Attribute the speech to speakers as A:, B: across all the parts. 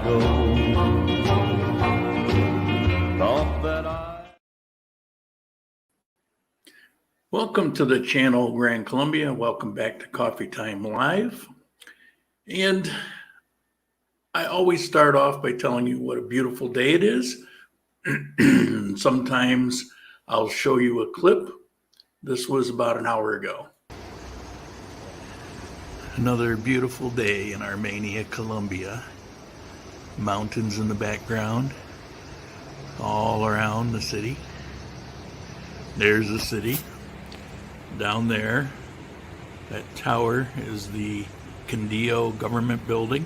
A: ago. Thought that
B: Welcome to the channel, Grand Columbia. Welcome back to Coffee Time Live. And I always start off by telling you what a beautiful day it is. Sometimes I'll show you a clip. This was about an hour ago. Another beautiful day in Armenia, Colombia. Mountains in the background, all around the city. There's the city. Down there, that tower is the Condillo government building.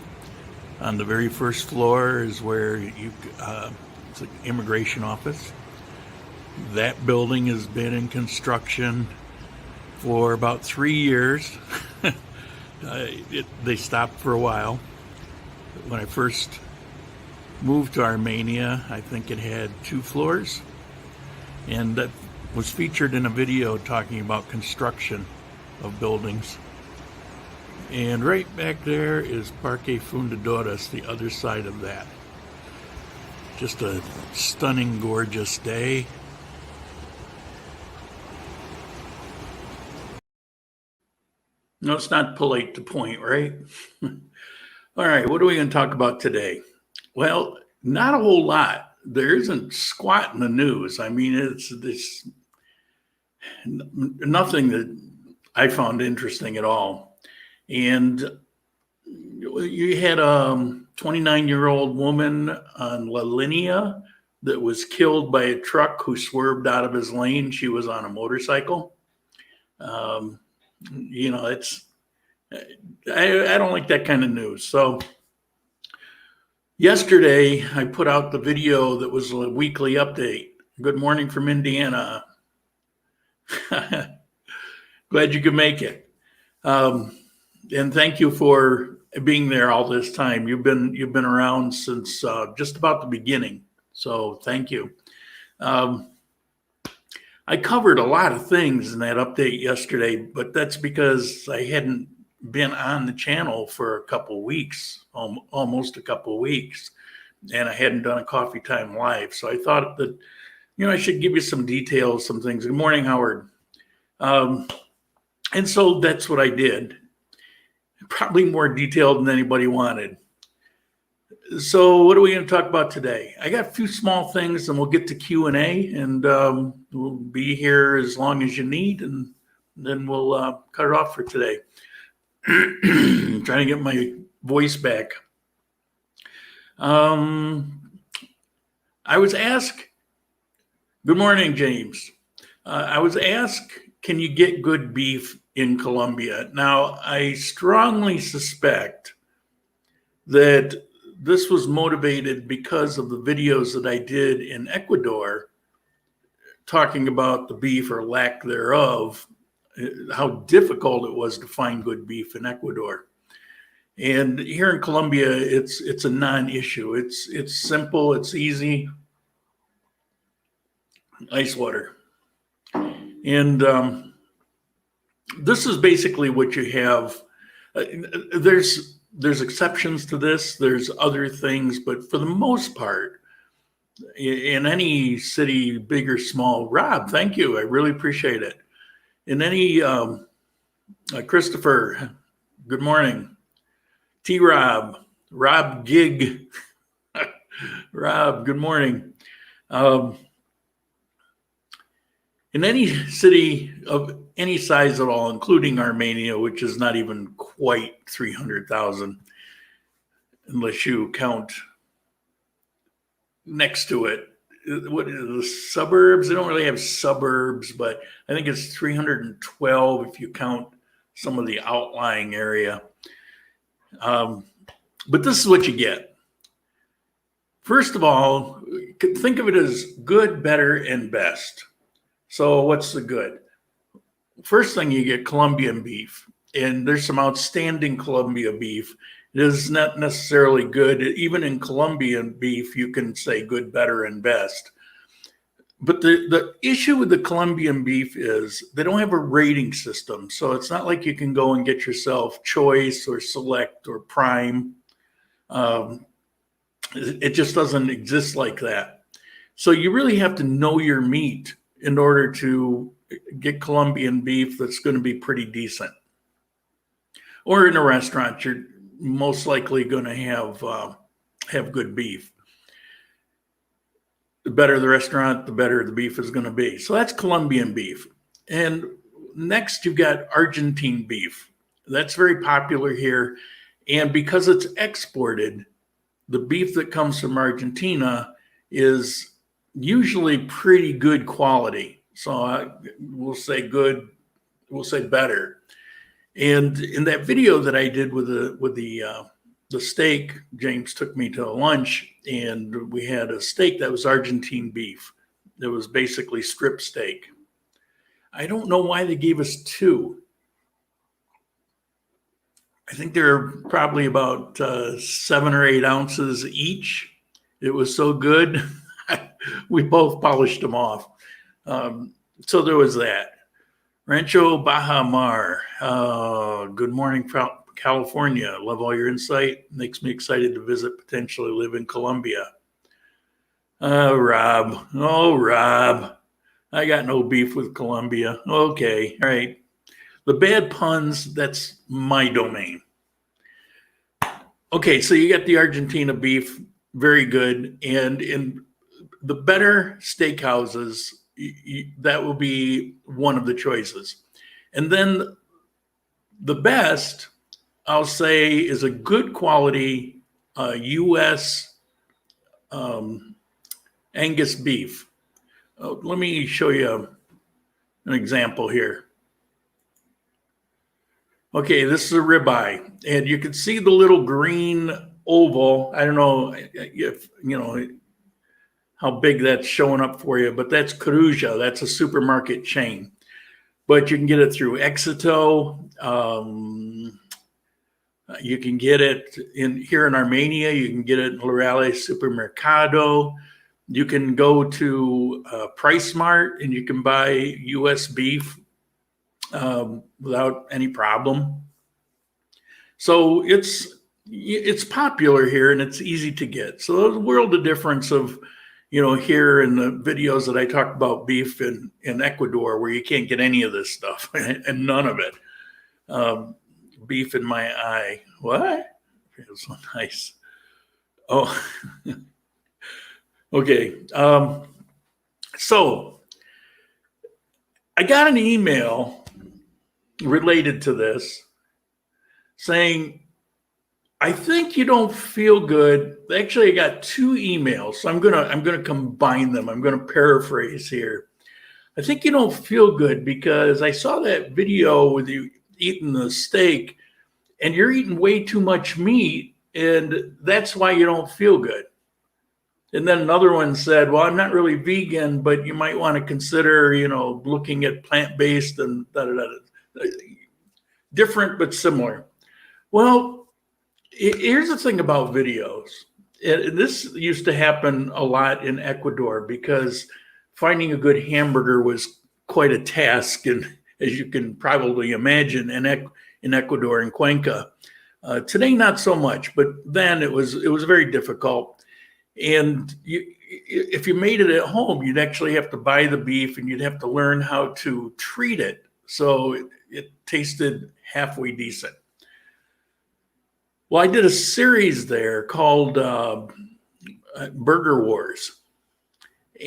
B: On the very first floor is where it's an immigration office. That building has been in construction for about 3 years. They stopped for a while. When I first moved to Armenia, I think it had 2 floors. And that was featured in a video talking about construction of buildings. And right back there is Parque Fundadoras, the other side of that. Just a stunning, gorgeous day. No, it's not polite to point, right? All right, what are we going to talk about today? Well, not a whole lot. There isn't squat in the news. I mean, it's nothing that I found interesting at all. And you had a 29-year-old woman on La Linea that was killed by a truck who swerved out of his lane. She was on a motorcycle. It's I don't like that kind of news. So yesterday I put out the video that was a weekly update. Good morning from Indiana. Glad you could make it. And thank you for being there all this time. You've been around since just about the beginning. So thank you. I covered a lot of things in that update yesterday, but that's because I hadn't been on the channel for a couple of weeks, almost a couple of weeks, and I hadn't done a Coffee Time Live. So I thought that, I should give you some details, some things. Good morning, Howard. And so that's what I did. Probably more detailed than anybody wanted. So what are we going to talk about today? I got a few small things, and we'll get to Q&A, and we'll be here as long as you need, and then we'll cut it off for today. Trying to get my voice back. I was asked, good morning, James. I was asked, can you get good beef in Colombia? Now, I strongly suspect that this was motivated because of the videos that I did in Ecuador talking about the beef or lack thereof, how difficult it was to find good beef in Ecuador. And here in Colombia, it's a non-issue. It's simple, it's easy. Ice water. And this is basically what you have. There's exceptions to this. There's other things, but for the most part, in any city, big or small, Rob, thank you. I really appreciate it. In any, Christopher, good morning. T-Rob, Rob Gig, Rob, good morning. In any city of any size at all, including Armenia, which is not even quite 300,000, unless you count next to it. What is the suburbs? They don't really have suburbs, but I think it's 312 if you count some of the outlying area. But this is what you get. First of all, think of it as good, better, and best. So what's the good? First thing, you get Colombian beef, and there's some outstanding Colombia beef. It is not necessarily good. Even in Colombian beef, you can say good, better, and best. But the issue with the Colombian beef is they don't have a rating system. So it's not like you can go and get yourself choice or select or prime. It just doesn't exist like that. So you really have to know your meat in order to get Colombian beef that's going to be pretty decent. Or in a restaurant, you're most likely going to have good beef. The better the restaurant, the better the beef is going to be. So that's Colombian beef. And next, you've got Argentine beef. That's very popular here. And because it's exported, the beef that comes from Argentina is usually pretty good quality. So we'll say good, we'll say better. And in that video that I did with the steak, James took me to lunch, and we had a steak that was Argentine beef. It was basically strip steak. I don't know why they gave us two. I think they're probably about 7 or 8 ounces each. It was so good. We both polished them off. So there was that. Rancho Baja Mar. Good morning, California. Love all your insight. Makes me excited to visit, potentially live in Colombia. Rob. Oh, Rob. I got no beef with Colombia. Okay. All right. The bad puns, that's my domain. Okay. So you got the Argentina beef. Very good. And in the better steakhouses, that will be one of the choices. And then the best, I'll say, is a good quality U.S. Angus beef. Let me show you an example here. Okay, this is a ribeye, and you can see the little green oval. I don't know if you know how big that's showing up for you, but that's Caruja. That's a supermarket chain. But you can get it through Exito. You can get it here in Armenia. You can get it in Lurale Supermercado. You can go to Price Mart and you can buy U.S. beef without any problem. So it's popular here and it's easy to get. So there's a world of difference of, here in the videos that I talked about beef in Ecuador, where you can't get any of this stuff and none of it. Beef in my eye. What? Feels so nice. Oh, okay. So I got an email related to this saying, I think you don't feel good. Actually, I got 2 emails. So I'm gonna combine them. I'm gonna paraphrase here. I think you don't feel good because I saw that video with you eating the steak and you're eating way too much meat, and that's why you don't feel good. And then another one said, well, I'm not really vegan, but you might want to consider, looking at plant-based and different but similar. Well, here's the thing about videos. And this used to happen a lot in Ecuador because finding a good hamburger was quite a task. And as you can probably imagine, in Ecuador, in Cuenca, today, not so much, but then it was very difficult. And if you made it at home, you'd actually have to buy the beef and you'd have to learn how to treat it so it tasted halfway decent. Well, I did a series there called Burger Wars.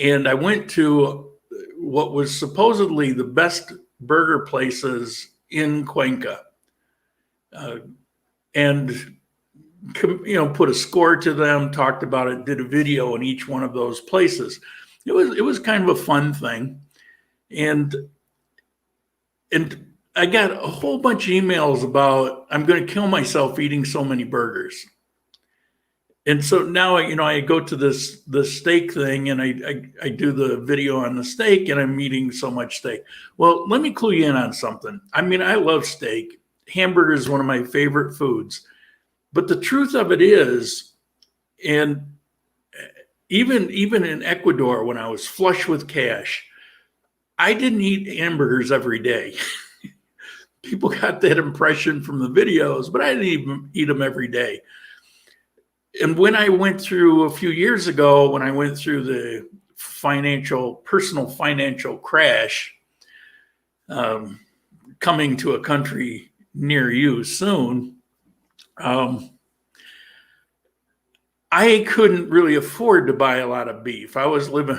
B: And I went to what was supposedly the best burger places in Cuenca. And put a score to them, talked about it, did a video in each one of those places. It was kind of a fun thing. And I got a whole bunch of emails about, I'm going to kill myself eating so many burgers. And so now, I go to the steak thing and I do the video on the steak and I'm eating so much steak. Well, let me clue you in on something. I mean, I love steak. Hamburger is one of my favorite foods. But the truth of it is, and even in Ecuador, when I was flush with cash, I didn't eat hamburgers every day. People got that impression from the videos, but I didn't even eat them every day. And when I went through a few years ago, when I went through the personal financial crash, coming to a country near you soon, I couldn't really afford to buy a lot of beef. I was living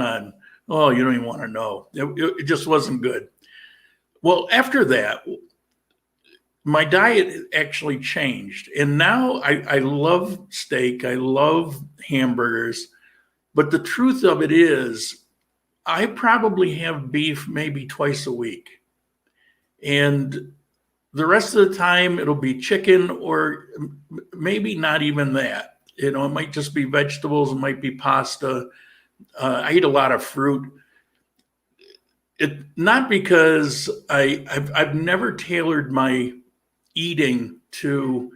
B: on, oh, you don't even want to know. It just wasn't good. Well, after that, my diet actually changed. And now I love steak. I love hamburgers. But the truth of it is, I probably have beef maybe twice a week. And the rest of the time, it'll be chicken, or maybe not even that. It might just be vegetables. It might be pasta. I eat a lot of fruit. Not because I've never tailored my eating to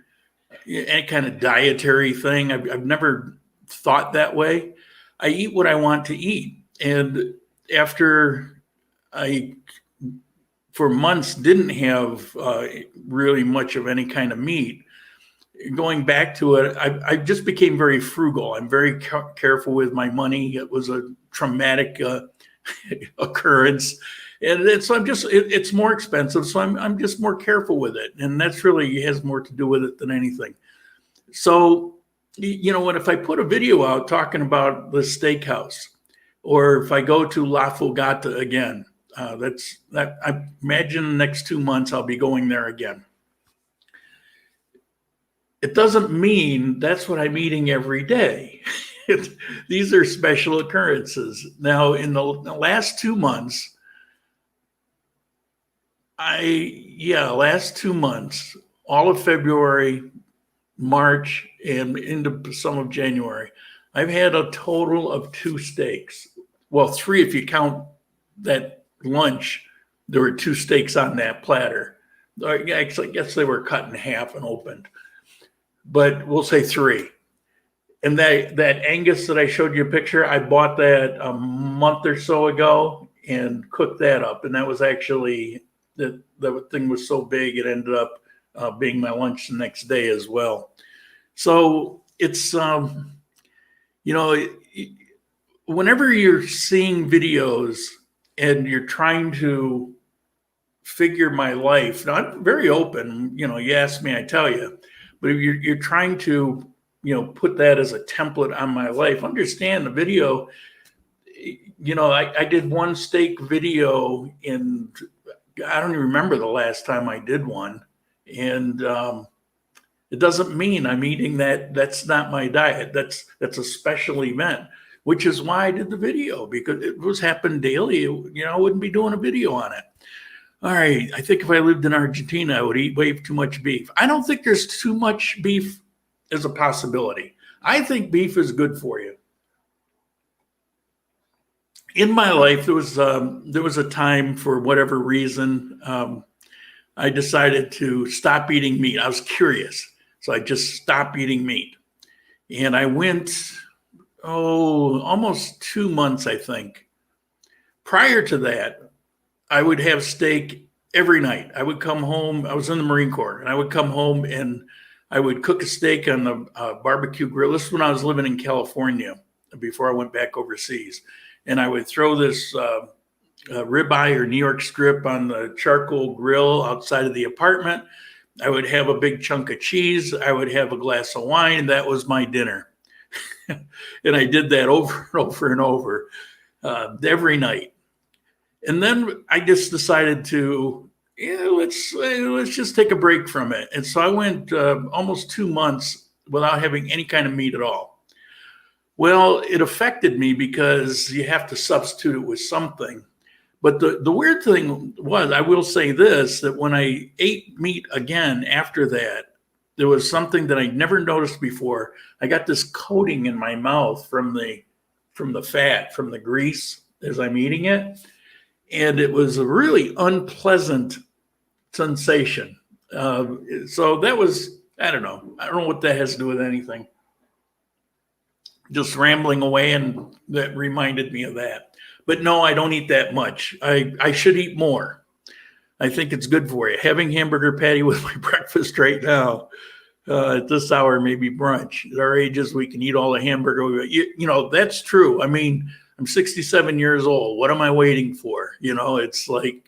B: any kind of dietary thing. I've never thought that way. I eat what I want to eat. And after I, for months, didn't have really much of any kind of meat, going back to it, I just became very frugal. I'm very careful with my money. It was a traumatic occurrence. And so it's more expensive. So I'm just more careful with it. And that's really has more to do with it than anything. So, if I put a video out talking about the steakhouse, or if I go to La Fogata again, I imagine the next 2 months I'll be going there again. It doesn't mean that's what I'm eating every day. These are special occurrences. Now, in the last 2 months, last 2 months, all of February, March, and into some of January, I've had a total of 2 steaks. Well, 3 if you count that lunch. There were 2 steaks on that platter. I guess they were cut in half and opened, but we'll say 3. And that Angus that I showed you a picture, I bought that a month or so ago and cooked that up. And that was actually, the thing was so big, it ended up being my lunch the next day as well. So it's, whenever you're seeing videos and you're trying to figure my life, now I'm very open, you ask me, I tell you, but if you're trying to, put that as a template on my life, understand the video, I did one steak video I don't even remember the last time I did one. And it doesn't mean I'm eating that. That's not my diet. That's a special event, which is why I did the video, because it was happening daily. I wouldn't be doing a video on it. All right. I think if I lived in Argentina, I would eat way too much beef. I don't think there's too much beef as a possibility. I think beef is good for you. In my life, there was a time, for whatever reason, I decided to stop eating meat. I was curious, so I just stopped eating meat. And I went, almost 2 months, I think. Prior to that, I would have steak every night. I would come home. I was in the Marine Corps, and I would come home and I would cook a steak on the barbecue grill. This is when I was living in California before I went back overseas. And I would throw this ribeye or New York strip on the charcoal grill outside of the apartment. I would have a big chunk of cheese. I would have a glass of wine. That was my dinner. And I did that over and over and over every night. And then I just decided to, let's just take a break from it. And so I went almost 2 months without having any kind of meat at all. Well, it affected me because you have to substitute it with something. But the weird thing was, I will say this, that when I ate meat again after that, there was something that I never noticed before. I got this coating in my mouth from the fat, from the grease as I'm eating it. And it was a really unpleasant sensation. So that was, I don't know what that has to do with anything. Just rambling away, and that reminded me of that. But no, I don't eat that much. I should eat more. I think it's good for you. Having hamburger patty with my breakfast right now. At this hour, maybe brunch. At our ages, we can eat all the hamburger. That's true. I mean, I'm 67 years old. What am I waiting for? It's like,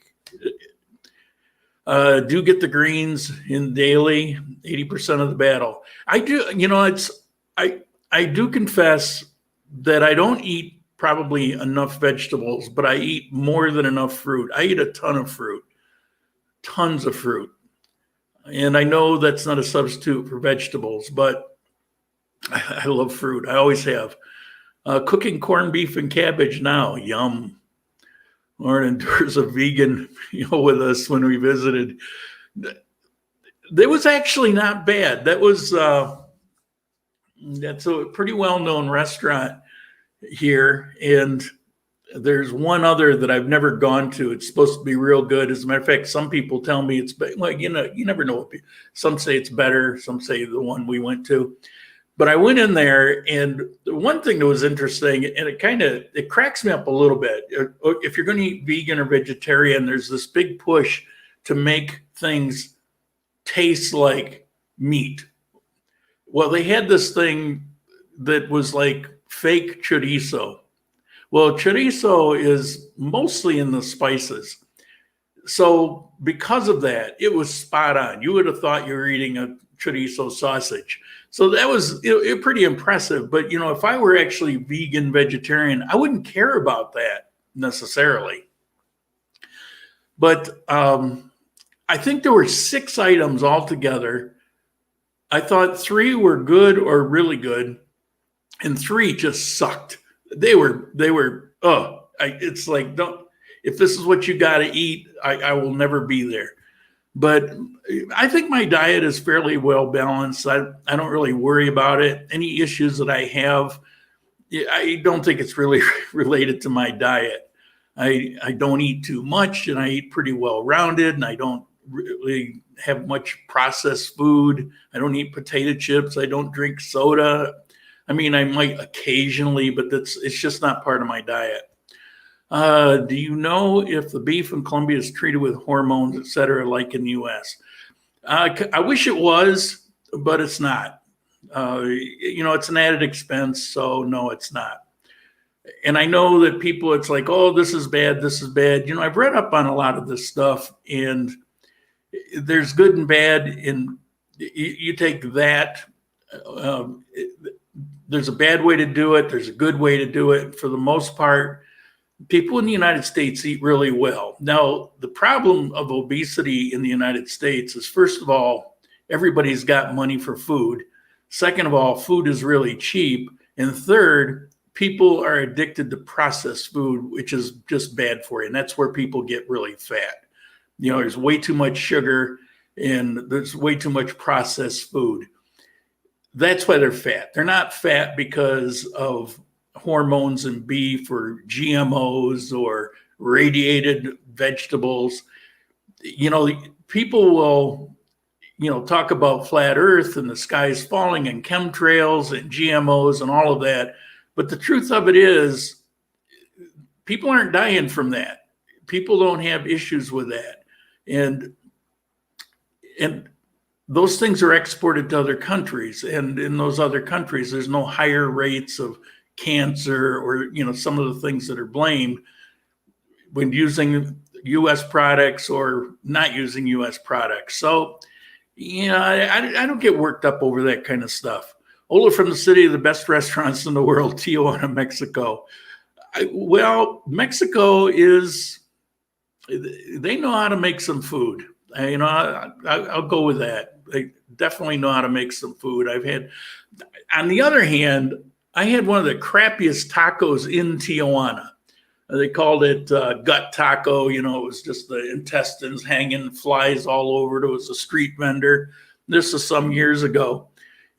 B: do get the greens in daily, 80% of the battle. I do, I do confess that I don't eat probably enough vegetables, but I eat more than enough fruit. I eat a ton of fruit, tons of fruit. And I know that's not a substitute for vegetables, but I love fruit. I always have. Cooking corned beef and cabbage now, yum. Lauren endures a vegan, with us when we visited. That was actually not bad. That's a pretty well-known restaurant here, and there's one other that I've never gone to. It's supposed to be real good. As a matter of fact, some people tell me it's you never know. Some say it's better. Some say the one we went to. But I went in there, and the one thing that was interesting, and it cracks me up a little bit. If you're going to eat vegan or vegetarian, there's this big push to make things taste like meat. Well, they had this thing that was like fake chorizo. Well, chorizo is mostly in the spices. So because of that, it was spot on. You would have thought you were eating a chorizo sausage. So that was pretty impressive. But, if I were actually vegan, vegetarian, I wouldn't care about that necessarily. But I think there were 6 items altogether. I thought 3 were good or really good, and 3 just sucked. It's like, if this is what you got to eat, I will never be there. But I think my diet is fairly well balanced. I don't really worry about it. Any issues that I have, I don't think it's really related to my diet. I don't eat too much, and I eat pretty well rounded, and I don't really have much processed food. I don't eat potato chips. I don't drink soda. I mean, I might occasionally, but it's just not part of my diet. Do you know if the beef in Colombia is treated with hormones, et cetera, like in the U.S.? I wish it was, but it's not. It's an added expense, so no, it's not. And I know that people, it's like, oh, this is bad, this is bad. I've read up on a lot of this stuff, and there's good and bad. And you take that. There's a bad way to do it. There's a good way to do it. For the most part, people in the United States eat really well. Now, the problem of obesity in the United States is, first of all, everybody's got money for food. Second of all, food is really cheap. And third, people are addicted to processed food, which is just bad for you. And that's where people get really fat. There's way too much sugar and there's way too much processed food. That's why they're fat. They're not fat because of hormones in beef or GMOs or radiated vegetables. People will, talk about flat earth and the sky's falling and chemtrails and GMOs and all of that. But the truth of it is, people aren't dying from that. People don't have issues with that. And those things are exported to other countries. And in those other countries, there's no higher rates of cancer or, some of the things that are blamed when using U.S. products or not using U.S. products. So, I don't get worked up over that kind of stuff. Ola from the city of the best restaurants in the world, Tijuana, Mexico. Mexico they know how to make some food. I'll go with that. They definitely know how to make some food. On the other hand, I had one of the crappiest tacos in Tijuana. They called it gut taco. It was just the intestines hanging, flies all over it. It was a street vendor. This is some years ago.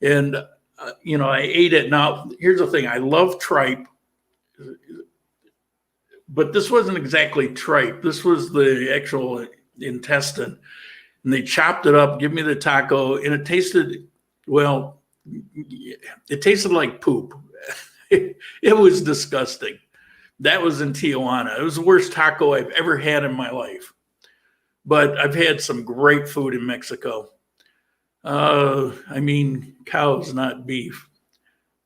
B: And, I ate it. Now, here's the thing. I love tripe. But this wasn't exactly tripe. This was the actual intestine. And they chopped it up, give me the taco, and it tasted like poop. It was disgusting. That was in Tijuana. It was the worst taco I've ever had in my life. But I've had some great food in Mexico. I mean, cows, not beef.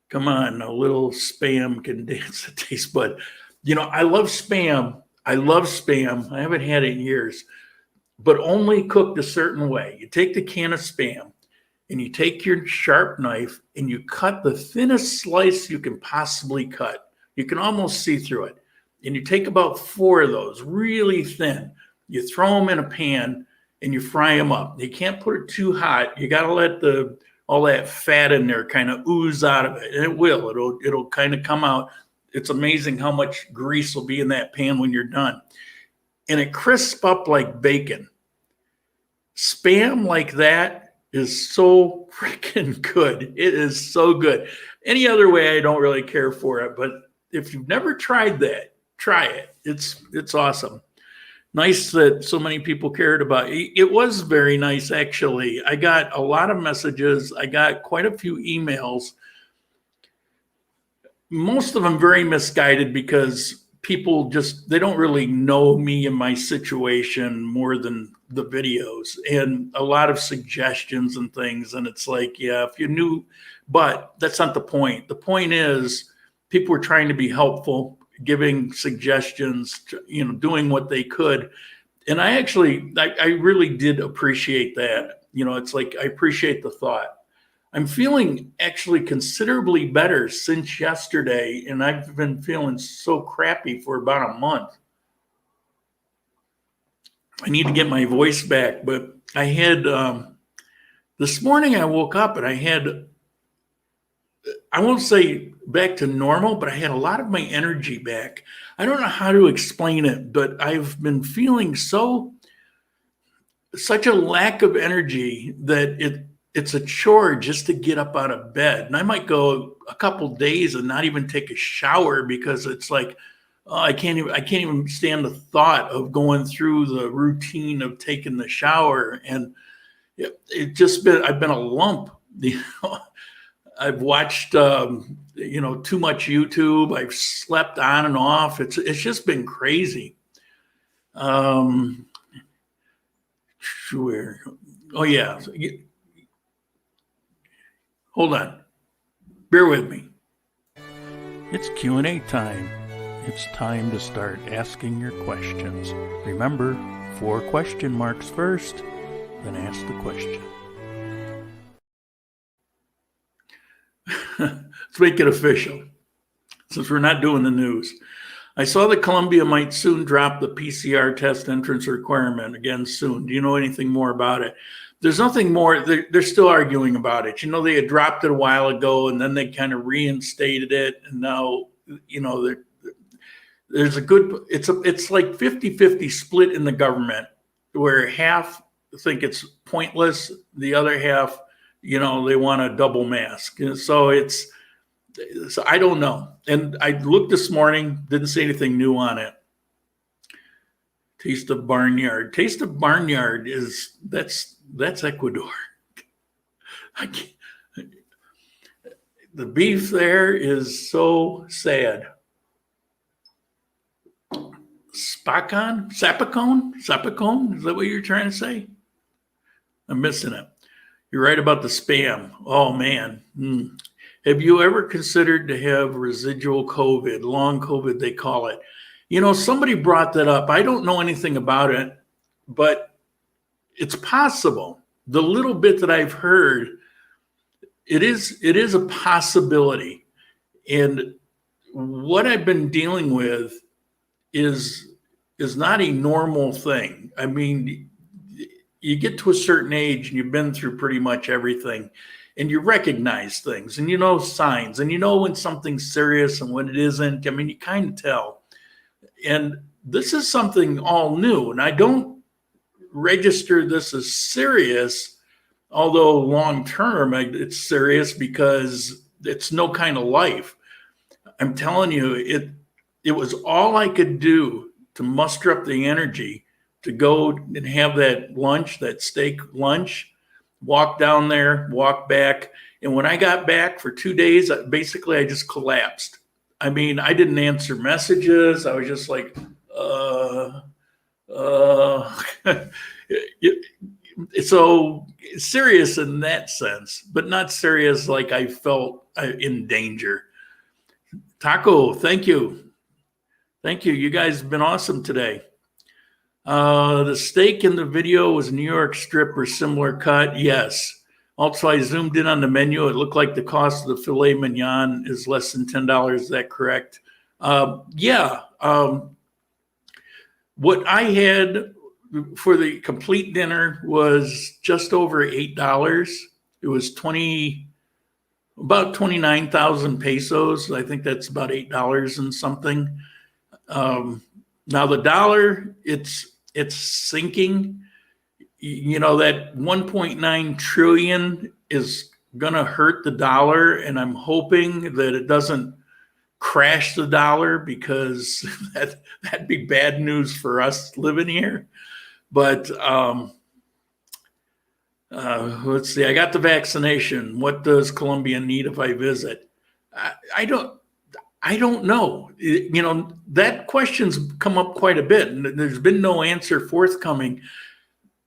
B: Come on, a little spam can dance the taste bud. I love spam. I love spam. I haven't had it in years, but only cooked a certain way. You take the can of spam and you take your sharp knife and you cut the thinnest slice you can possibly cut. You can almost see through it. And you take about 4 of those really thin. You throw them in a pan and you fry them up. You can't put it too hot. You got to let all that fat in there kind of ooze out of it. And it will. It'll kind of come out. It's amazing how much grease will be in that pan when you're done. And it crisps up like bacon. Spam like that is so freaking good. It is so good. Any other way, I don't really care for it. But if you've never tried that, try it. It's awesome. Nice that so many people cared about it. It was very nice, actually. I got a lot of messages. I got quite a few emails. Most of them very misguided because people they don't really know me and my situation more than the videos, and a lot of suggestions and things. And it's like, yeah, if you knew, but that's not the point. The point is people were trying to be helpful, giving suggestions, doing what they could. And I really did appreciate that. It's like, I appreciate the thought. I'm feeling actually considerably better since yesterday, and I've been feeling so crappy for about a month. I need to get my voice back, but I had, this morning I woke up and I won't say back to normal, but I had a lot of my energy back. I don't know how to explain it, but I've been feeling such a lack of energy that it's a chore just to get up out of bed. And I might go a couple days and not even take a shower because it's like, I can't even stand the thought of going through the routine of taking the shower. And I've been a lump. I've watched, too much YouTube. I've slept on and off. It's just been crazy. Sure. Oh yeah. Hold on. Bear with me. It's Q&A time. It's time to start asking your questions. Remember, 4 question marks first, then ask the question. Let's make it official, since we're not doing the news. I saw that Colombia might soon drop the PCR test entrance requirement again soon. Do you know anything more about it? There's nothing more. They're still arguing about it. They had dropped it a while ago, and then they kind of reinstated it. And now, there's it's like 50-50 split in the government, where half think it's pointless, the other half, they want a double mask. And so I don't know. And I looked this morning, didn't see anything new on it. Taste of Barnyard. Taste of Barnyard that's Ecuador. The beef there is so sad. Sapacón? Is that what you're trying to say? I'm missing it. You're right about the spam. Oh man. Have you ever considered to have residual COVID, long COVID, they call it? Somebody brought that up. I don't know anything about it, but it's possible. The little bit that I've heard, it is a possibility. And what I've been dealing with is not a normal thing. I mean, you get to a certain age and you've been through pretty much everything, and you recognize things, and signs, and when something's serious and when it isn't. I mean, you kind of tell. And this is something all new, and I don't register this as serious, although long term it's serious because it's no kind of life. I'm telling you, it was all I could do to muster up the energy to go and have that steak lunch, walk down there, walk back. And when I got back for 2 days, basically I just collapsed. I mean, I didn't answer messages. I was just like, So serious in that sense, but not serious like I felt in danger. Taco, thank you. Thank you. You guys have been awesome today. The steak in the video was New York strip or similar cut. Yes. Also, I zoomed in on the menu. It looked like the cost of the filet mignon is less than $10. Is that correct? Yeah. What I had for the complete dinner was just over $8. It was about 29,000 pesos. I think that's about $8 and something. Now the dollar, it's sinking. You know, that 1.9 trillion is gonna hurt the dollar, and I'm hoping that it doesn't crash the dollar, because that'd be bad news for us living here. But let's see. I got the vaccination. What does Colombia need if I visit? I don't know. You know, that question's come up quite a bit, and there's been no answer forthcoming.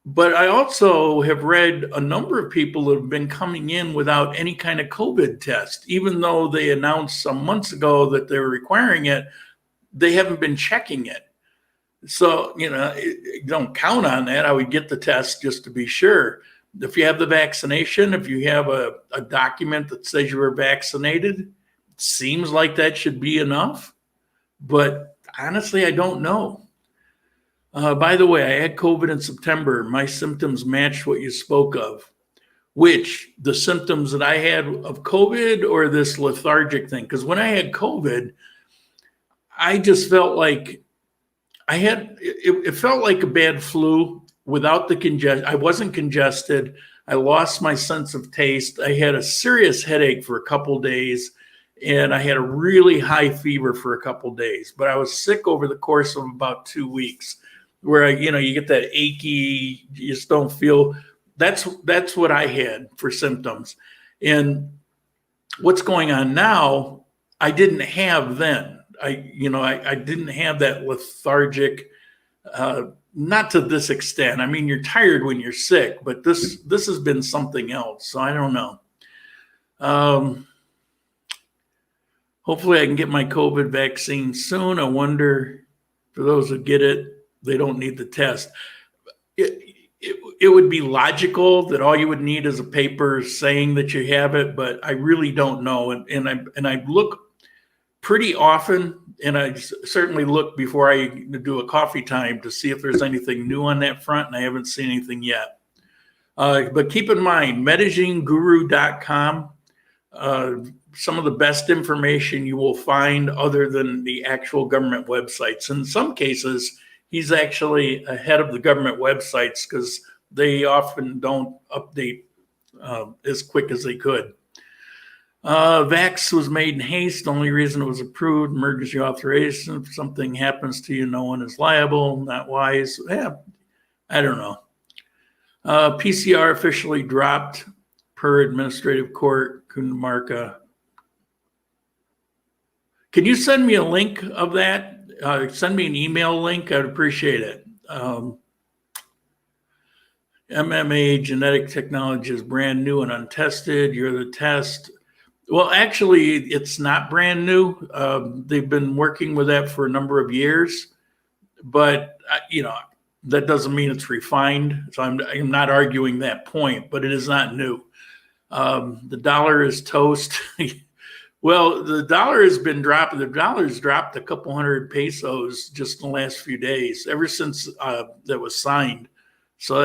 B: But I also have read a number of people that have been coming in without any kind of COVID test, even though they announced some months ago that they were requiring it. They haven't been checking it. So, you know, don't count on that. I would get the test just to be sure. If you have the vaccination, if you have a document that says you were vaccinated, it seems like that should be enough. But honestly, I don't know. By the way, I had COVID in September. My symptoms matched what you spoke of. Which, the symptoms that I had of COVID or this lethargic thing? Because when I had COVID, I just felt like it felt like a bad flu without the congestion. I wasn't congested. I lost my sense of taste. I had a serious headache for a couple of days, and I had a really high fever for a couple of days. But I was sick over the course of about 2 weeks, where you get that achy, you just don't feel. That's what I had for symptoms. And what's going on now, I didn't have then. I didn't have that lethargic, not to this extent. I mean, you're tired when you're sick, but this has been something else. So I don't know. Hopefully I can get my COVID vaccine soon. I wonder, for those who get it, they don't need the test. It would be logical that all you would need is a paper saying that you have it, but I really don't know. And I look pretty often, and I certainly look before I do a coffee time to see if there's anything new on that front, and I haven't seen anything yet. But keep in mind, MedezinGuru.com, some of the best information you will find other than the actual government websites. In some cases, he's actually ahead of the government websites because they often don't update as quick as they could. Vax was made in haste. Only reason it was approved, emergency authorization. If something happens to you, no one is liable. Not wise. Yeah, I don't know. PCR officially dropped per administrative court, Cundinamarca. Can you send me a link of that? Send me an email link. I'd appreciate it. MMA genetic technology is brand new and untested. You're the test. Well, actually, it's not brand new. They've been working with that for a number of years, but that doesn't mean it's refined. So I'm not arguing that point, but it is not new. The dollar is toast. Well, the dollar has been dropping. The dollar's dropped a couple hundred pesos just in the last few days, ever since that was signed. So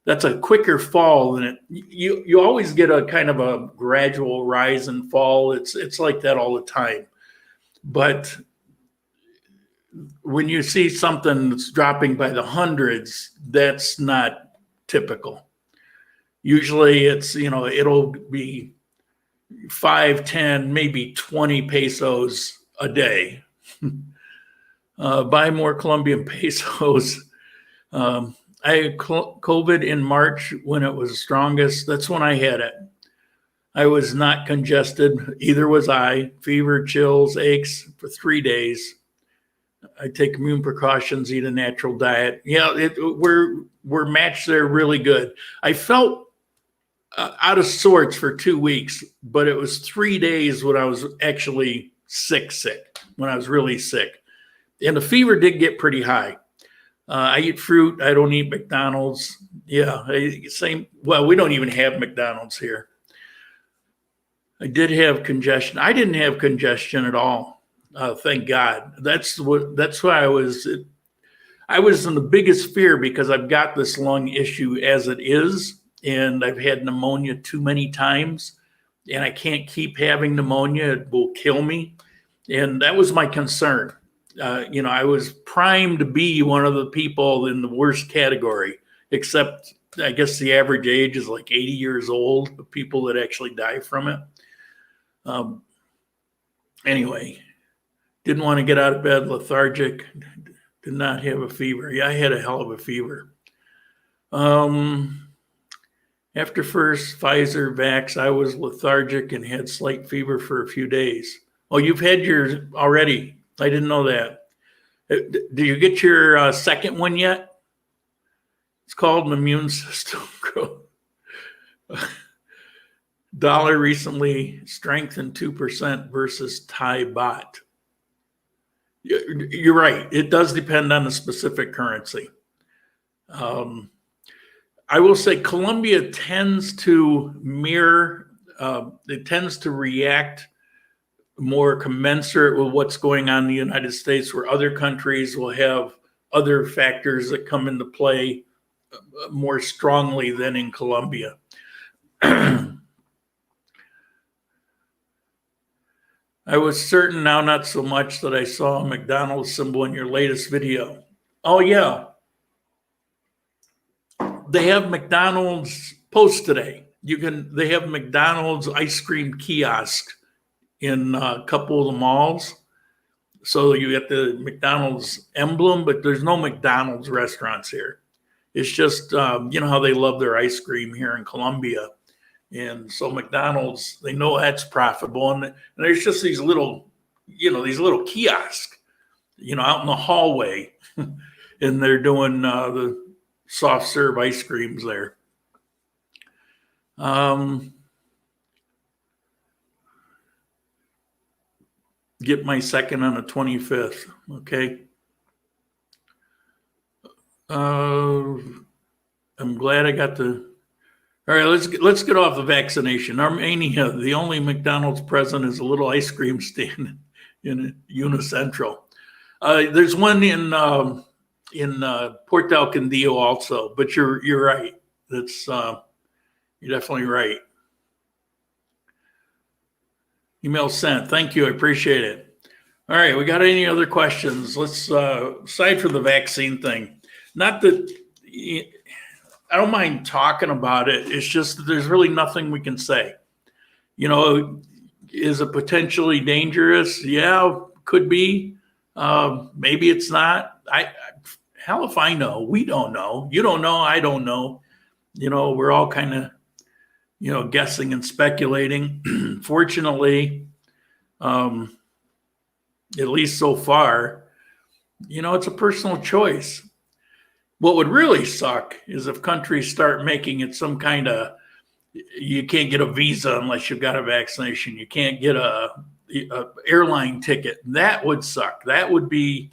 B: that's a quicker fall than it. You always get a kind of a gradual rise and fall. It's like that all the time. But when you see something that's dropping by the hundreds, that's not typical. Usually it'll be 5, 10, maybe 20 pesos a day. Buy more Colombian pesos. I had COVID in March when it was the strongest. That's when I had it. I was not congested. Either was I. Fever, chills, aches for 3 days. I take immune precautions, eat a natural diet. Yeah, we're matched there really good. I felt out of sorts for 2 weeks, but it was 3 days when I was actually sick, when I was really sick. And the fever did get pretty high. I eat fruit. I don't eat McDonald's. Yeah, same. Well, we don't even have McDonald's here. I did have congestion. I didn't have congestion at all. Thank God. That's why I was in the biggest fear, because I've got this lung issue as it is, and I've had pneumonia too many times, and I can't keep having pneumonia. It will kill me. And that was my concern. I was primed to be one of the people in the worst category, except I guess the average age is like 80 years old, the people that actually die from it. Anyway, didn't want to get out of bed, lethargic, did not have a fever. Yeah, I had a hell of a fever. After first Pfizer vax, I was lethargic and had slight fever for a few days. Oh, you've had yours already. I didn't know that. Did you get your second one yet? It's called an immune system growth. Dollar recently strengthened 2% versus Thai baht. You're right. It does depend on the specific currency. I will say Colombia tends to mirror, it tends to react more commensurate with what's going on in the United States, where other countries will have other factors that come into play more strongly than in Colombia. I was certain, now not so much, that I saw a McDonald's symbol in your latest video. Oh, yeah. They have McDonald's post today. They have McDonald's ice cream kiosk in a couple of the malls. So you get the McDonald's emblem, but there's no McDonald's restaurants here. It's just, how they love their ice cream here in Colombia. And so McDonald's, they know that's profitable. And there's just these little kiosks, out in the hallway. And they're doing the soft serve ice creams there. Get my second on the 25th. Okay. I'm glad I got all right, let's get off the vaccination. Armenia, the only McDonald's present is a little ice cream stand in Unicentral. There's one in Port del Condillo also, but you're right. That's you're definitely right. Email sent. Thank you. I appreciate it. All right, we got any other questions? Let's aside from the vaccine thing. Not that I don't mind talking about it. It's just that there's really nothing we can say. Is it potentially dangerous? Yeah, could be. Maybe it's not. Hell if I know. We don't know. You don't know. I don't know. We're all kind of, guessing and speculating. Fortunately, at least so far, it's a personal choice. What would really suck is if countries start making it some kind of, you can't get a visa unless you've got a vaccination. You can't get a airline ticket. That would suck. That would be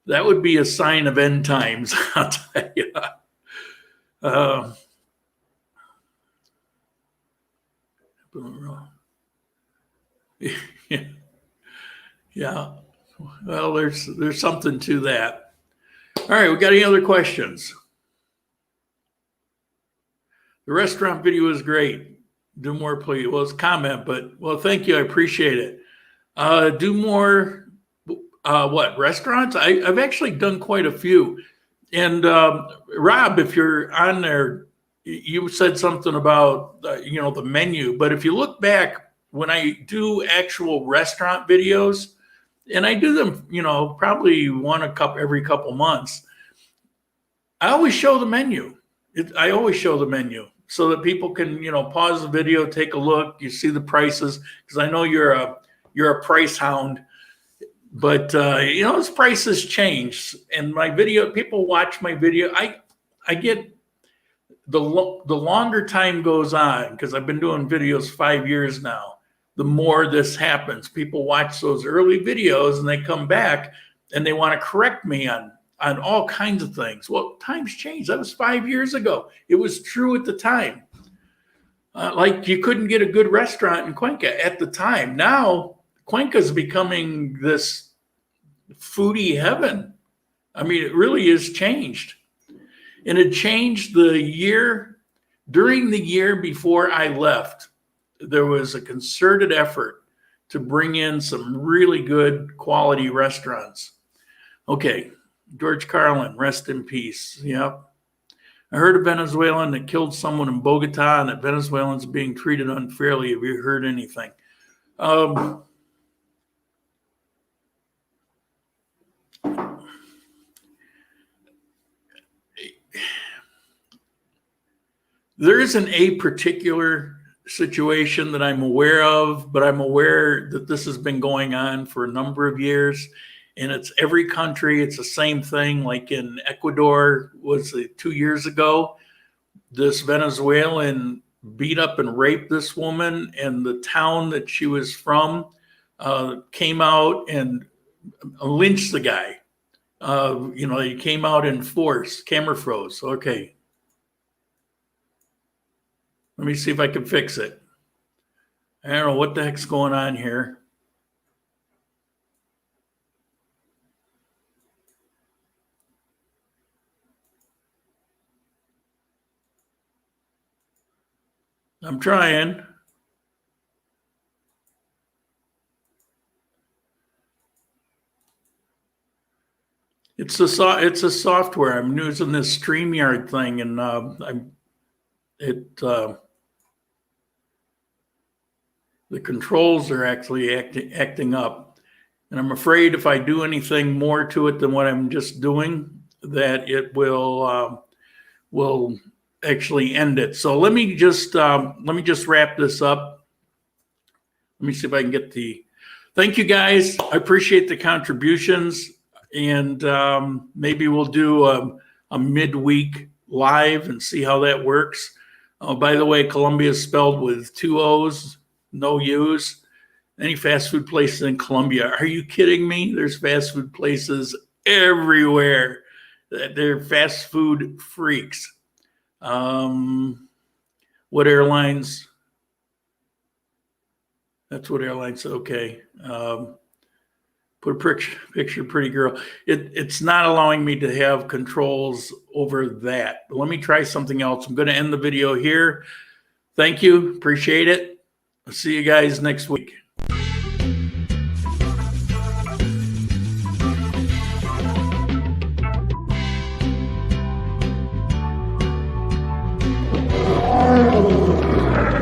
B: a sign of end times. I'll tell you. Yeah. Well, there's something to that. All right, we got any other questions? The restaurant video is great. Do more, please. Well, it's a comment, but thank you. I appreciate it. Do more. What restaurants? I've actually done quite a few. And Rob, if you're on there, you said something about the menu. But if you look back, when I do actual restaurant videos, and I do them, probably every couple months, I always show the menu. I always show the menu so that people can, pause the video, take a look, you see the prices, because I know you're a price hound. But as prices change, and my video, people watch my video. I get the longer time goes on, because I've been doing videos 5 years now, the more this happens. People watch those early videos and they come back and they want to correct me on all kinds of things. Well, times change. That was 5 years ago. It was true at the time. Like you couldn't get a good restaurant in Cuenca at the time. Now Cuenca is becoming this foodie heaven. I mean, it really is changed. And it changed during the year before I left. There was a concerted effort to bring in some really good quality restaurants. Okay, George Carlin, rest in peace. Yep. I heard a Venezuelan that killed someone in Bogota and that Venezuelans are being treated unfairly. Have you heard anything? There isn't a particular situation that I'm aware of, but I'm aware that this has been going on for a number of years, and it's every country. It's the same thing. Like in Ecuador, was it 2 years ago? This Venezuelan beat up and raped this woman, and the town that she was from came out and lynched the guy. He came out in force. Camera froze. Okay. Let me see if I can fix it. I don't know what the heck's going on here. I'm trying. It's a software. I'm using this StreamYard thing, and the controls are actually acting up. And I'm afraid if I do anything more to it than what I'm just doing, that it will actually end it. So let me just wrap this up. Let me see if I can get thank you guys. I appreciate the contributions, and maybe we'll do a midweek live and see how that works. Oh, by the way, Colombia is spelled with 2 O's, no U's. Any fast food places in Colombia? Are you kidding me? There's fast food places everywhere. They're fast food freaks. What airlines? That's what airlines. Okay. Put a picture, pretty girl. It's not allowing me to have controls over that. But let me try something else. I'm going to end the video here. Thank you. Appreciate it. I'll see you guys next week.